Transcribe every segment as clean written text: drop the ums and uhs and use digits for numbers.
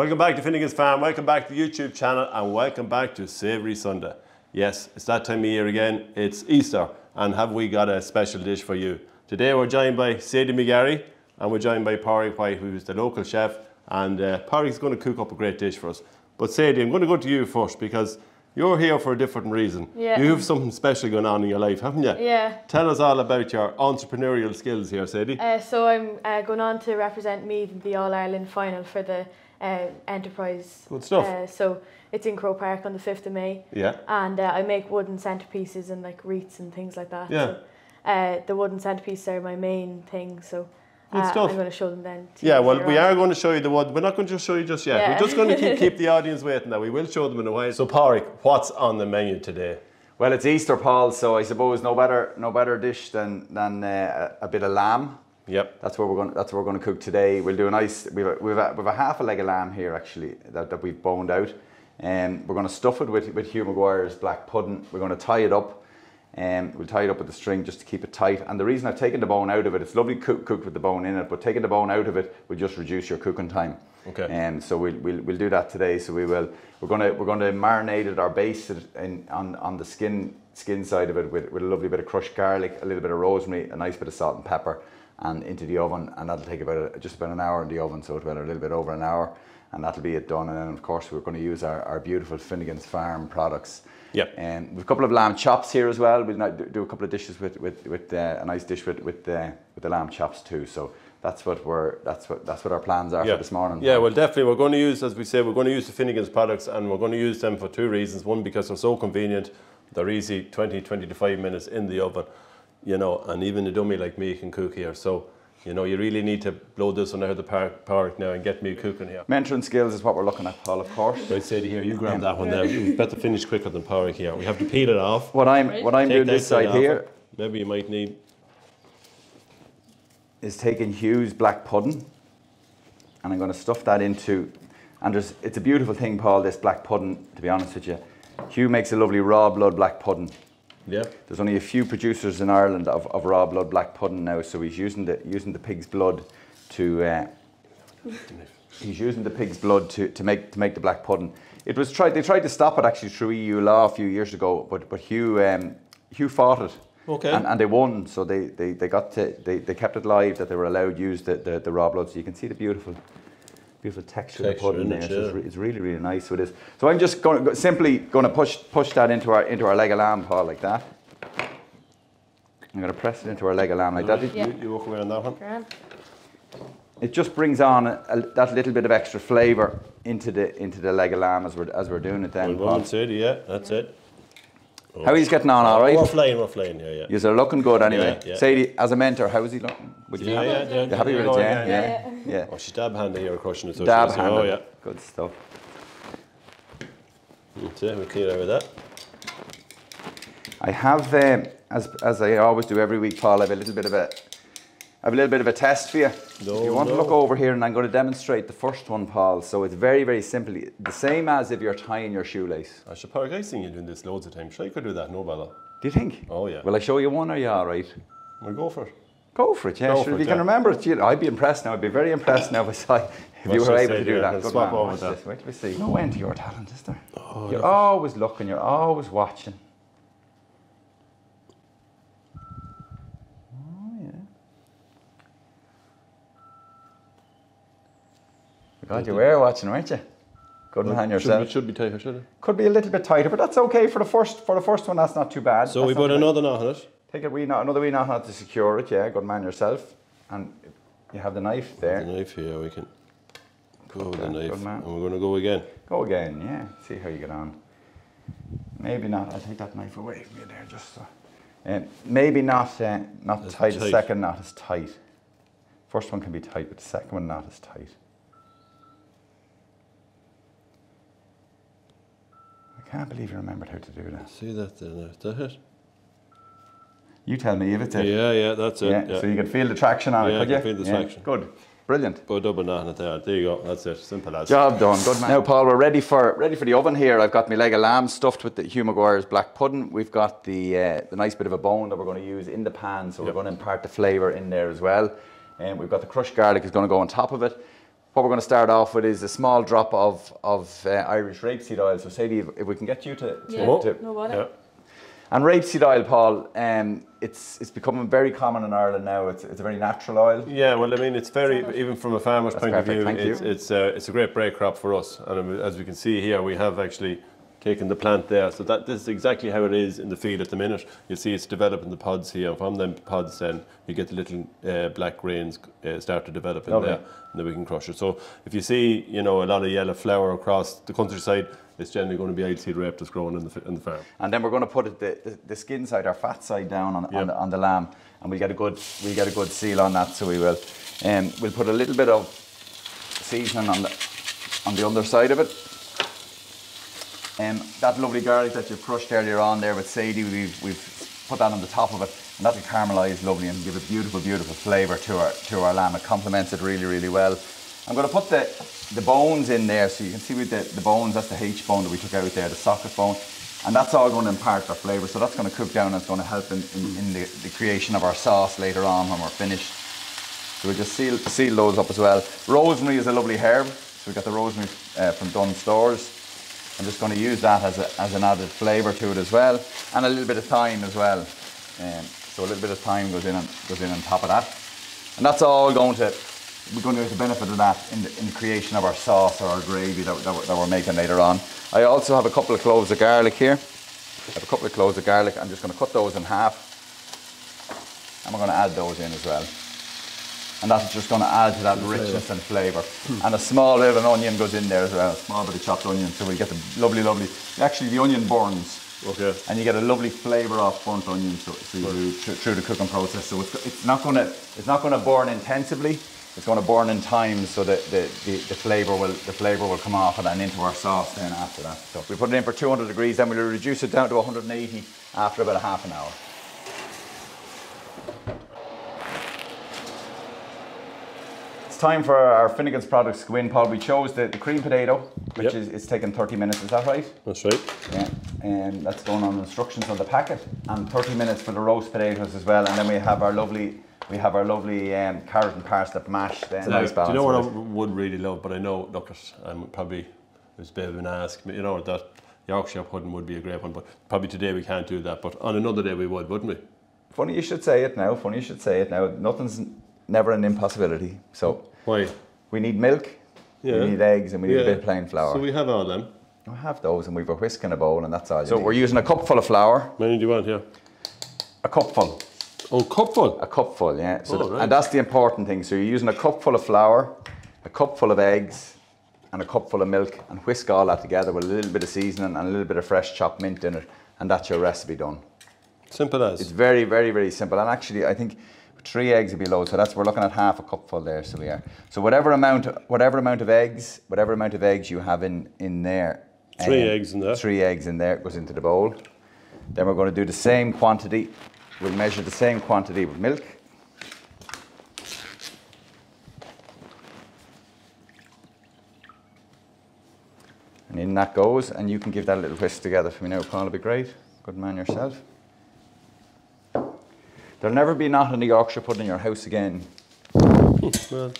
Welcome back to Finnegan's Farm, welcome back to the YouTube channel, and welcome back to Savoury Sunday. Yes, it's that time of year again, it's Easter, and have we got a special dish for you. Today we're joined by Sadie McGarry, and we're joined by Pauric, who's the local chef, and Pauric's going to cook up a great dish for us. But Sadie, I'm going to go to you first, because you're here for a different reason. Yeah. You have something special going on in your life, haven't you? Yeah. Tell us all about your entrepreneurial skills here, Sadie. So I'm going on to represent Meath in the All Ireland final for the enterprise. Good stuff. So it's in Croke Park on the 5th of May. Yeah. And I make wooden centerpieces and like wreaths and things like that. Yeah. So, the wooden centerpieces are my main thing. So I'm going to show them then. Yeah, well, we are going to show you the wood. We're not going to show you just yet. Yeah. We're just going to keep the audience waiting now. We will show them in a while. So Pauric, what's on the menu today? Well, it's Easter, Paul, so I suppose no better dish than a bit of lamb. Yep. That's what we're going to cook today. We'll do a nice. We've a half a leg of lamb here actually that we've boned out, and we're going to stuff it with Hugh Maguire's black pudding. We're going to tie it up, and we'll tie it up with the string just to keep it tight. And the reason I've taken the bone out of it, it's lovely cooked with the bone in it, but taking the bone out of it will just reduce your cooking time. Okay. And so we'll do that today. So we're going to marinate it or baste it on the skin side of it with a lovely bit of crushed garlic, a little bit of rosemary, a nice bit of salt and pepper, and into the oven, and that'll take just about an hour in the oven, so about a little bit over an hour, and that'll be it done. And then of course we're going to use our beautiful Finnegan's Farm products. Yep. And we've a couple of lamb chops here as well. We'll now do a couple of dishes with a nice dish with the lamb chops too. So that's what our plans are for this morning. Yeah, well definitely we're going to use, as we say, we're going to use the Finnegan's products, and we're going to use them for two reasons. One, because they're so convenient, they're easy, 20-25 minutes in the oven. You know, and even a dummy like me can cook here. So, you know, you really need to blow this one out of the park now and get me cooking here. Mentoring skills is what we're looking at, Paul, of course. Right, Sadie, here, you grab that one there. You better finish quicker than Pauric here. We have to peel it off. What I'm doing this side here, maybe you might need, is taking Hugh's black pudding, and I'm going to stuff that into, and it's a beautiful thing, Paul, this black pudding, to be honest with you. Hugh makes a lovely raw blood black pudding. Yeah. There's only a few producers in Ireland of raw blood black pudding now, so he's using the pig's blood to make the black pudding. They tried to stop it actually through EU law a few years ago, but Hugh fought it. Okay. And they won, so they kept it live, that they were allowed to use the raw blood. So you can see the beautiful texture of the pudding there. So it's really, really nice. So it is. So I'm just simply going to push that into our leg of lamb, Paul, like that. I'm going to press it into our leg of lamb like that. You walk away on that one. Grand. It just brings on that little bit of extra flavour into the leg of lamb as we're doing it then. Well, Sadie, yeah, that's it. Oh. How he's getting on, all right? We're flying here, yeah. You're looking good anyway. Yeah. Sadie, as a mentor, how is he looking? You happy with it? Yeah. Oh, she's dab handy here, crushing it. So dab handy. Oh, yeah. Good stuff. That's it, we'll clear out with that. I have, as I always do every week, Paul, I have a little bit of a test for you. If you want to look over here, and I'm going to demonstrate the first one, Paul. So it's very, very simply the same as if you're tying your shoelace. I should probably seen you doing this loads of times. Sure, you could do that, no bother. Do you think? Oh yeah. Will I show you one, or are you all right? We'll go for it. Go for it, yeah. Sure, if you can remember it, I'd be impressed now. I'd be very impressed now if you were able to do that. Good man. Watch this. Wait till we see. No end to your talent, is there? Oh, you're always looking. You're always watching. God, you were watching, weren't you? Good man yourself. It should be tighter, should it? Could be a little bit tighter, but that's okay for the first one. That's not too bad. So we put another knot on it. Take another wee knot to secure it. Yeah, good man yourself. And you have the knife there. The knife here, we can go with the knife. Good man. And we're going to go again. Go again, yeah. See how you get on. Maybe not. I'll take that knife away from you there, just so. Maybe not tight. The second knot is tight. First one can be tight, but the second one not as tight. I can't believe you remembered how to do that. See that then? Is that it? You tell me if it's it. Yeah, that's it. Yeah. So you can feel the traction on it, could you? Yeah, feel the traction. Good. Brilliant. Put a double knot in it there. There you go. That's it. Simple as. Job done. Good man. Now, Paul, we're ready for the oven here. I've got my leg of lamb stuffed with the Hugh Maguire's black pudding. We've got the nice bit of a bone that we're going to use in the pan, so we're going to impart the flavour in there as well. And we've got the crushed garlic is going to go on top of it. what we're going to start off with is a small drop of Irish rapeseed oil. So Sadie, if we can get you to no bother. Yeah. And rapeseed oil, Paul, it's becoming very common in Ireland now. It's a very natural oil. Yeah, well, I mean, it's very, even from a farmer's point of view, it's a great break crop for us. And as we can see here, we have actually taken the plant there. So this is exactly how it is in the field at the minute. You see it's developing the pods here. From them pods then, you get the little black grains start to develop in there, and then we can crush it. So if you see, you know, a lot of yellow flour across the countryside, it's generally going to be oilseed rape that's growing in the farm. And then we're going to put it, the skin side, our fat side down on the lamb, and we'll get a good seal on that. So we will, we'll put a little bit of seasoning on the underside of it. That lovely garlic that you crushed earlier on there with Sadie, we've put that on the top of it, and that'll caramelise lovely and give a beautiful, beautiful flavour to our lamb. It complements it really, really well. I'm going to put the bones in there, so you can see with the bones, that's the H bone that we took out there, the socket bone, and that's all going to impart their flavour. So that's going to cook down and it's going to help in the creation of our sauce later on when we're finished. So we'll just seal those up as well. Rosemary is a lovely herb, so we've got the rosemary from Dunn Stores. I'm just going to use that as an added flavour to it as well, and a little bit of thyme as well. So a little bit of thyme goes in on top of that, and that's all we're going to get the benefit of that in the creation of our sauce or our gravy that we're making later on. I also have a couple of cloves of garlic here. I have a couple of cloves of garlic. I'm just going to cut those in half, and we're going to add those in as well. And that's just going to add to that richness and flavour. And a small bit of an onion goes in there as well, a small bit of chopped onion, so we get the lovely, actually the onion burns. Okay. And you get a lovely flavour off burnt onion through the cooking process. So it's not going to burn intensively. It's going to burn in time, so that the flavour will come off and then into our sauce then after that. So we put it in for 200 degrees, then we'll reduce it down to 180 after about a half an hour. Time for our Finnegan's products to go in, Paul. We chose the cream potato, which is taking 30 minutes. Is that right? That's right. Yeah, and that's going on the instructions on the packet. And 30 minutes for the roast potatoes as well. And then we have our lovely carrot and parsnip mash. Then nice balance. Do you know what I would really love? But I know, look, I'm probably there's a bit of an ask. You know that Yorkshire pudding would be a great one, but probably today we can't do that. But on another day we would, wouldn't we? Funny you should say it now. Nothing's never an impossibility. So. Why? We need milk, we need eggs, and we need a bit of plain flour. So we have all them? I have those, and we've a whisk in a bowl, and that's all. So we're using a cupful of flour. How many do you want here? A cupful. Oh, cupful? A cupful, yeah. So right. And that's the important thing. So you're using a cupful of flour, a cupful of eggs, and a cupful of milk, and whisk all that together with a little bit of seasoning and a little bit of fresh chopped mint in it, and that's your recipe done. Simple as. It's very, very, very simple. And actually, I think 3 eggs would be low, so we're looking at half a cupful there. So we are. So whatever amount of eggs you have in there. 3 eggs in there. 3 eggs in there goes into the bowl. Then we're going to do the same quantity. We'll measure the same quantity with milk. And in that goes, and you can give that a little whisk together for me now, Paul. It'll be great. Good man yourself. There'll never be not any Yorkshire pudding in your house again. Well,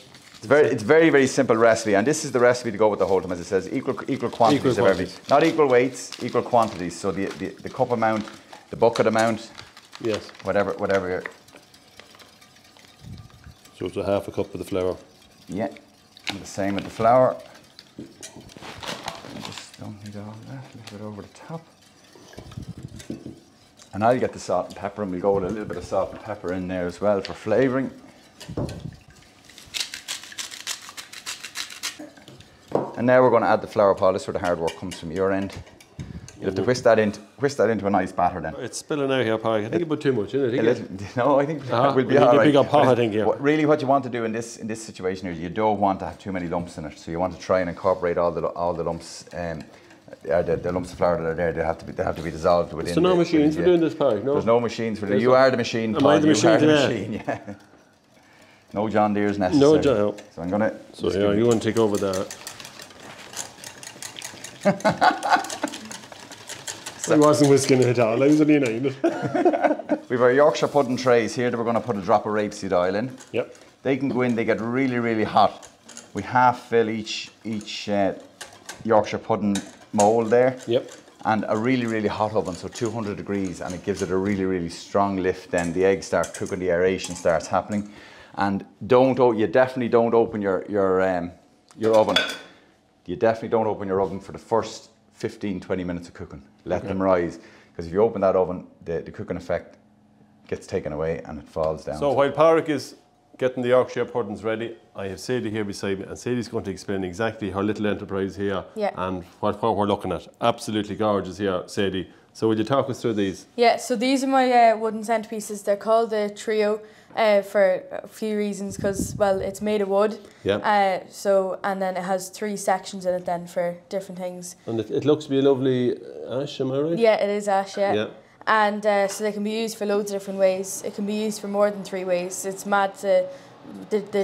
it's very, very simple recipe, and this is the recipe to go with the whole time, as it says, equal quantities of everything. Not equal weights, equal quantities. So the cup amount, the bucket amount, yes, whatever. So it's a half a cup of the flour. Yeah, and the same with the flour. I just don't need all that. A little bit over the top. And I'll get the salt and pepper, and we'll go with a little bit of salt and pepper in there as well for flavouring. And now we're going to add the flour, Paul. This is where the hard work comes from your end. You have to whisk that into a nice batter then. It's spilling out here, Paul. I think you put too much in it. No, I think we'll be all right. A bigger pot, I think, yeah. Really, what you want to do in this situation is you don't want to have too many lumps in it. So you want to try and incorporate all the lumps. The lumps of flour that are there, they have to be dissolved within. So no machines for doing this, Pauric? No? There's no machines for doing. You are the machine, Paul. Am I the machine today? Yeah. No John Deere's necessary. No John. No. So I'm gonna. So yeah, you want to take over that. I wasn't whisking it at all. I was only in it. We've our Yorkshire pudding trays here that we're going to put a drop of rapeseed oil in. Yep. They can go in. They get really, really hot. we half fill each Yorkshire pudding mould there. Yep. And a really, really hot oven, so 200 degrees, and it gives it a really, really strong lift. Then the eggs start cooking, the aeration starts happening. And you definitely don't open your oven. You definitely don't open your oven for the first 15-20 minutes of cooking. Let them rise, because if you open that oven, the cooking effect gets taken away and it falls down. So while Pauric is getting the Yorkshire puddings ready, I have Sadie here beside me, and Sadie's going to explain exactly her little enterprise here and what we're looking at. Absolutely gorgeous here, Sadie. So will you talk us through these? Yeah, so these are my wooden centerpieces. They're called the Trio for a few reasons, because, well, it's made of wood. Yeah. And then it has 3 sections in it then for different things. And it looks to be a lovely ash, am I right? Yeah, it is ash, yeah. And so they can be used for loads of different ways. It can be used for more than 3 ways. It's mad the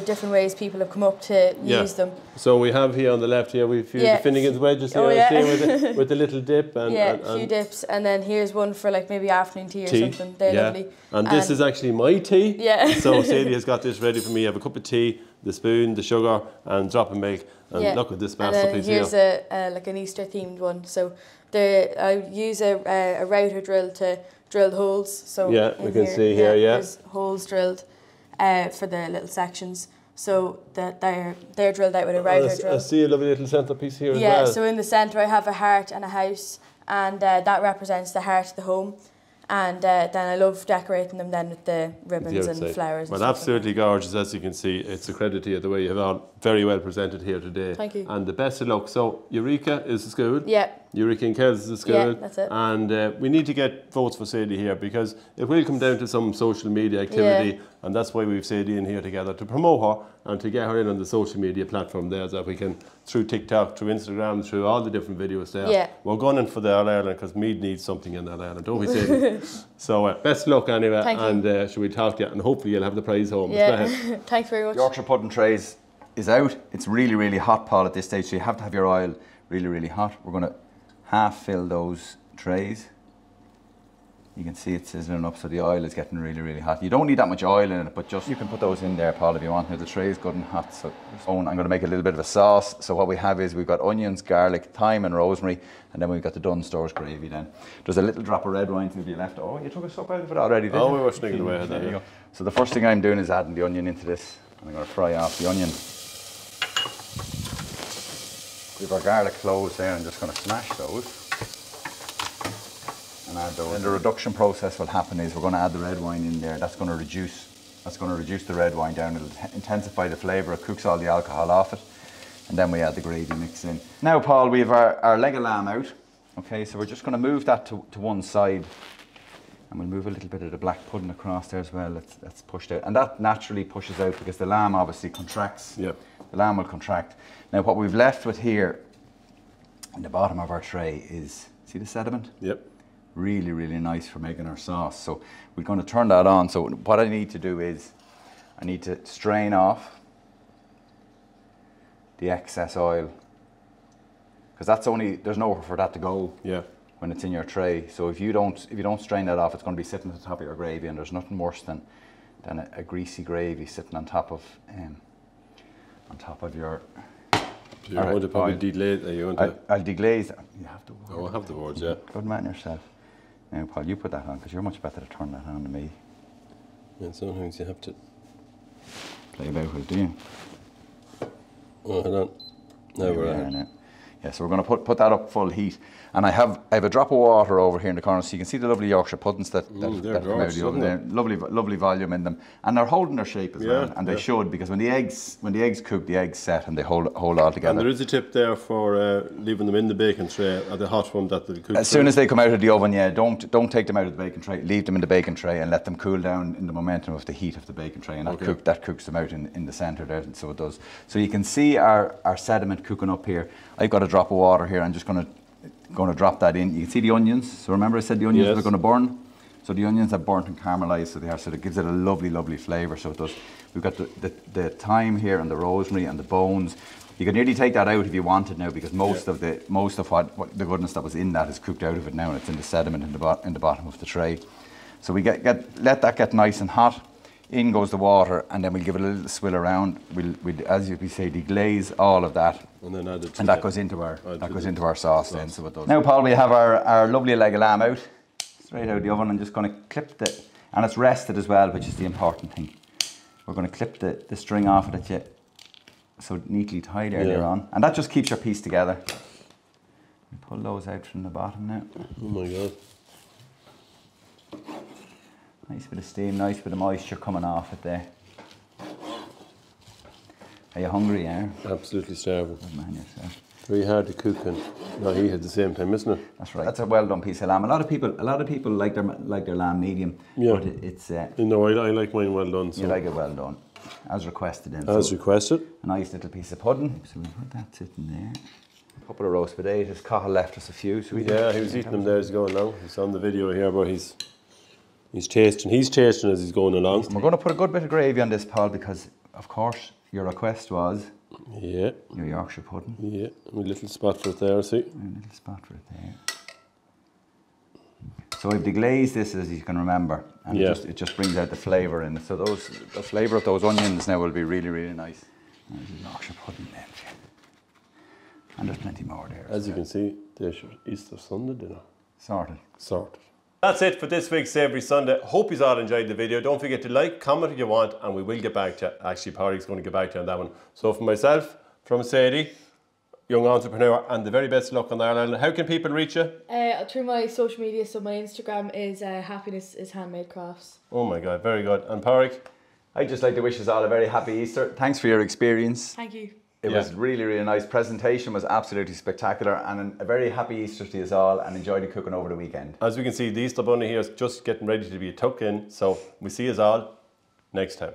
different ways people have come up to use them. So we have here on the left here, we've the Finnegan's wedges here, with the little dip. And, a few dips. And then here's one for like maybe afternoon tea or something. They're lovely. And this is actually my tea. Yeah. So Sadie has got this ready for me. I have a cup of tea, the spoon, the sugar, and drop of milk. And look at this masterpiece here. And here's like an Easter themed one. So I use a router drill to drill the holes. So we can see here, there's holes drilled for the little sections. So that they're drilled out with a router drill. I see a lovely little centrepiece here as well. Yeah, so in the centre I have a heart and a house, and that represents the heart of the home. And then I love decorating them then with the ribbons and flowers. Well, absolutely gorgeous, as you can see. It's a credit to you the way you have all very well presented here today. Thank you. And the best of luck. So Eureka is the school. Yeah. Eureka Kells is the school. Yeah, that's it. And we need to get votes for Sadie here, because it will come down to some social media activity, and that's why we've Sadie in here together to promote her and to get her in on the social media platform there, so that we can, through TikTok, through Instagram, through all the different videos there. Yeah. We're gunning for the All Ireland, because Meath needs something in All Ireland, don't we, Sadie? So best of luck anyway. Thank you. And should we talk to you, and hopefully you'll have the prize home. Yeah. Thanks very much. Yorkshire pudding trays is out. It's really, really hot, Paul, at this stage, so you have to have your oil really, really hot. We're going to half fill those trays. You can see it sizzling up, so the oil is getting really, really hot. You don't need that much oil in it, but just you can put those in there, Paul, if you want. Now the tray is good and hot, so I'm going to make a little bit of a sauce. So what we have is we've got onions, garlic, thyme and rosemary, and then we've got the done stores gravy then. There's a little drop of red wine to be left. Oh, you took a sup out of it already, didn't you? Oh, we were sneaking away at that. There you go. So the first thing I'm doing is adding the onion into this. I'm going to fry off the onion. We've our garlic cloves there. I'm just going to smash those. And add those. And the reduction process will happen is we're going to add the red wine in there. That's going to reduce the red wine down. It'll intensify the flavour. It cooks all the alcohol off it. And then we add the gravy mix in. Now, Paul, we have our leg of lamb out. Okay, so we're just going to move that to one side. And we'll move a little bit of the black pudding across there as well. That's pushed out. And that naturally pushes out because the lamb obviously contracts. Yep. The lamb will contract. Now, what we've left with here in the bottom of our tray is, see the sediment? Yep. Really, really nice for making our sauce. So we're going to turn that on. So what I need to do is I need to strain off the excess oil, because there's nowhere for that to go. Yeah. When it's in your tray. So if you don't strain that off, it's going to be sitting at the top of your gravy, and there's nothing worse than a greasy gravy sitting on top of your. So you want to probably deglaze. I'll deglaze. You have the words. Oh, I have the words, yeah. Good man yourself. Now, Paul, you put that on, because you're much better to turn that on than me. And sometimes you have to play about with it, do you? Oh, hold on. Now we're at it. Yeah, so we're going to put that up full heat, and I have a drop of water over here in the corner, so you can see the lovely Yorkshire puddings that come out of the oven there. Lovely volume in them, and they're holding their shape as well, and they should, because when the eggs cook, the eggs set and they hold all together. And there is a tip there for leaving them in the baking tray at the hot one that they cook. As soon as they come out of the oven, don't take them out of the baking tray. Leave them in the baking tray and let them cool down in the momentum of the heat of the baking tray, and that cooks them out in the centre there. So it does. So you can see our sediment cooking up here. I've got a drop of water here. I'm just going to drop that in. You can see the onions. So remember I said the onions are going to burn. So the onions are burnt and caramelised, so it gives it a lovely flavour. So it does. We've got the thyme here and the rosemary and the bones. You can nearly take that out if you wanted now, because most of what the goodness that was in that is cooked out of it now, and it's in the sediment in the bottom of the tray. So we let that get nice and hot. in goes the water, and then we'll give it a little swill around. We'll as we say, deglaze all of that, and then add it. And that goes into our sauce then. So now, Paul, we have our lovely leg of lamb out, straight out of the oven. I'm just going to clip and it's rested as well, which is the important thing. We're going to clip the string off it that you so neatly tied earlier on, and that just keeps your piece together. We pull those out from the bottom now. Oh my God. Nice bit of steam, nice bit of moisture coming off it there. Are you hungry, yeah? Absolutely starving. Good man yourself. Very hard to cook and not eat at the same time, isn't it? That's right. That's a well done piece of lamb. A lot of people like their lamb medium. Yeah. But it's. No, I like mine well done. So. You like it well done, as requested. Then. As requested. A nice little piece of pudding. So we'll put that sitting there. A couple of roast potatoes. Cathal left us a few. So yeah, he was eating them there as he's going along. He's on the video here, but he's tasting. He's tasting as he's going along. We're going to put a good bit of gravy on this, Paul, because of course your request was. Yeah. Your Yorkshire pudding. Yeah, a little spot for it there, see? A little spot for it there. So I've deglazed this, as you can remember, and it just brings out the flavour in it. So the flavour of those onions now will be really, really nice. And there's Yorkshire pudding then. And there's plenty more there. As you can see, there's your Easter Sunday dinner. Sorted. That's it for this week's Savoury Sunday. Hope you all enjoyed the video. Don't forget to like, comment if you want, and we will get back to you. Actually, Pauric's going to get back to you on that one. So for myself, from Sadie, young entrepreneur, and the very best luck on All Ireland. How can people reach you? Through my social media. So my Instagram is happiness is handmade crafts. Oh my God, very good. And Pauric? I'd just like to wish us all a very happy Easter. Thanks for your experience. Thank you. It was really, really nice. Presentation was absolutely spectacular, and a very happy Easter to us all, and enjoy the cooking over the weekend. As we can see, the Easter bunny here is just getting ready to be tucked in, so we see us all next time.